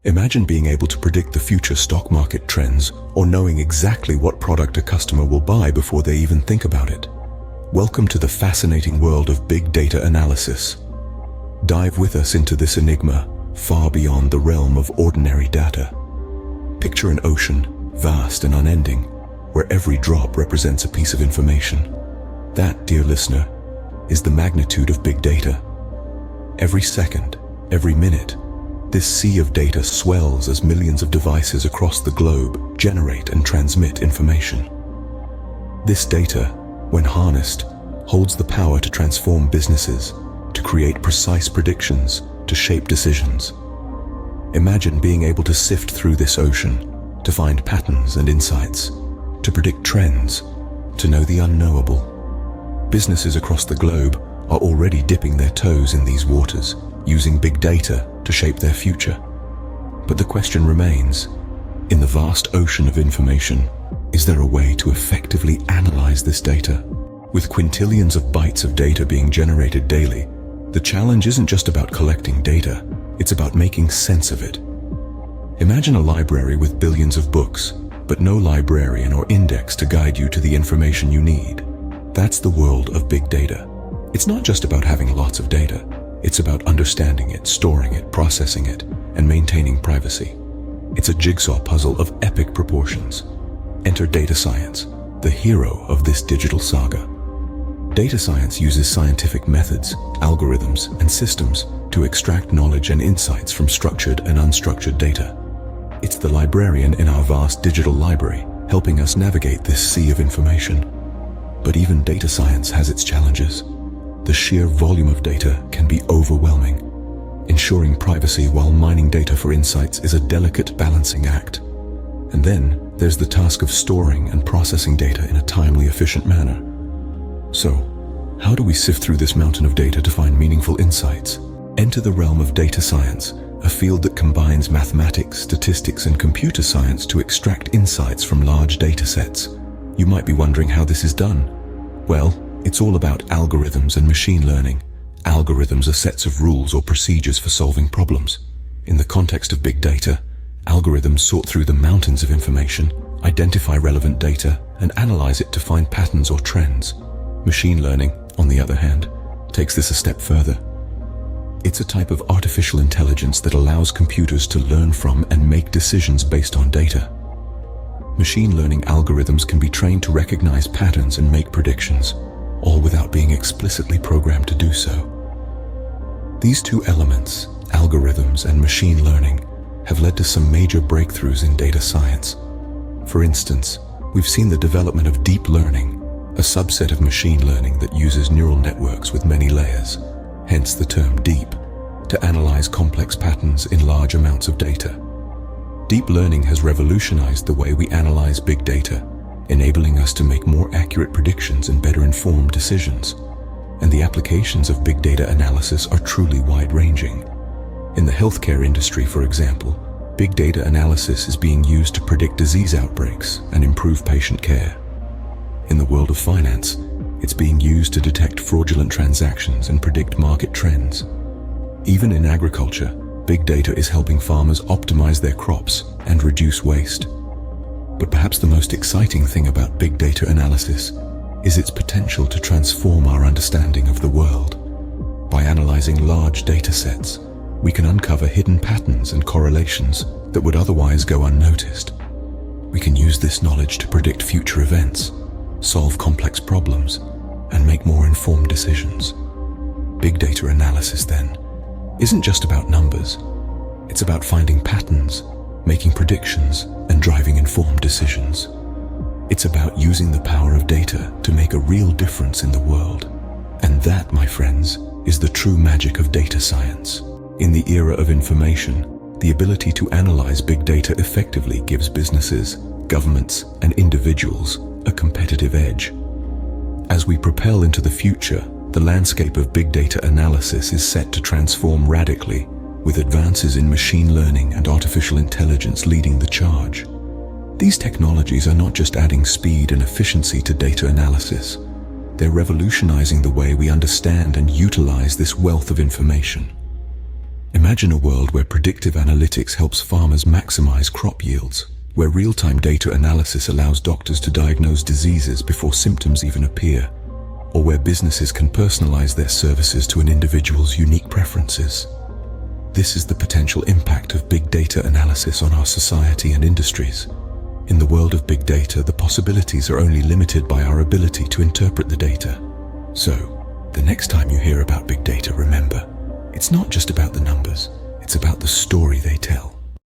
Imagine being able to predict the future stock market trends or knowing exactly what product a customer will buy before they even think about it. Welcome to the fascinating world of big data analysis. Dive with us into this enigma, far beyond the realm of ordinary data. Picture an ocean, vast and unending, where every drop represents a piece of information. That, dear listener, is the magnitude of big data. Every second, every minute, this sea of data swells as millions of devices across the globe generate and transmit information. This data, when harnessed, holds the power to transform businesses, to create precise predictions, to shape decisions. Imagine being able to sift through this ocean, to find patterns and insights, to predict trends, to know the unknowable. Businesses across the globe are already dipping their toes in these waters, using big data to shape their future. But the question remains, in the vast ocean of information, is there a way to effectively analyze this data? With quintillions of bytes of data being generated daily, the challenge isn't just about collecting data, it's about making sense of it. Imagine a library with billions of books, but no librarian or index to guide you to the information you need. That's the world of big data. It's not just about having lots of data. It's about understanding it, storing it, processing it, and maintaining privacy. It's a jigsaw puzzle of epic proportions. Enter data science, the hero of this digital saga. Data science uses scientific methods, algorithms, and systems to extract knowledge and insights from structured and unstructured data. It's the librarian in our vast digital library, helping us navigate this sea of information. But even data science has its challenges. The sheer volume of data can be overwhelming. Ensuring privacy while mining data for insights is a delicate balancing act. And then there's the task of storing and processing data in a timely, efficient manner. So, how do we sift through this mountain of data to find meaningful insights? Enter the realm of data science, a field that combines mathematics, statistics, and computer science to extract insights from large data sets. You might be wondering how this is done. Well, it's all about algorithms and machine learning. Algorithms are sets of rules or procedures for solving problems. In the context of big data, algorithms sort through the mountains of information, identify relevant data, and analyze it to find patterns or trends. Machine learning, on the other hand, takes this a step further. It's a type of artificial intelligence that allows computers to learn from and make decisions based on data. Machine learning algorithms can be trained to recognize patterns and make predictions, all without being explicitly programmed to do so. These two elements, algorithms and machine learning, have led to some major breakthroughs in data science. For instance, we've seen the development of deep learning, a subset of machine learning that uses neural networks with many layers, hence the term deep, to analyze complex patterns in large amounts of data. Deep learning has revolutionized the way we analyze big data, enabling us to make more accurate predictions and better informed decisions. And the applications of big data analysis are truly wide-ranging. In the healthcare industry, for example, big data analysis is being used to predict disease outbreaks and improve patient care. In the world of finance, it's being used to detect fraudulent transactions and predict market trends. Even in agriculture, big data is helping farmers optimize their crops and reduce waste. But perhaps the most exciting thing about big data analysis is its potential to transform our understanding of the world. By analyzing large data sets, we can uncover hidden patterns and correlations that would otherwise go unnoticed. We can use this knowledge to predict future events, solve complex problems, and make more informed decisions. Big data analysis, then, isn't just about numbers. It's about finding patterns, making predictions, and driving informed decisions. It's about using the power of data to make a real difference in the world. And that, my friends, is the true magic of data science. In the era of information, the ability to analyze big data effectively gives businesses, governments, and individuals a competitive edge. As we propel into the future, the landscape of big data analysis is set to transform radically, with advances in machine learning and artificial intelligence leading the charge. These technologies are not just adding speed and efficiency to data analysis, they're revolutionizing the way we understand and utilize this wealth of information. Imagine a world where predictive analytics helps farmers maximize crop yields, where real-time data analysis allows doctors to diagnose diseases before symptoms even appear, or where businesses can personalize their services to an individual's unique preferences. This is the potential impact of big data analysis on our society and industries. In the world of big data, the possibilities are only limited by our ability to interpret the data. So, the next time you hear about big data, remember, it's not just about the numbers, it's about the story they tell.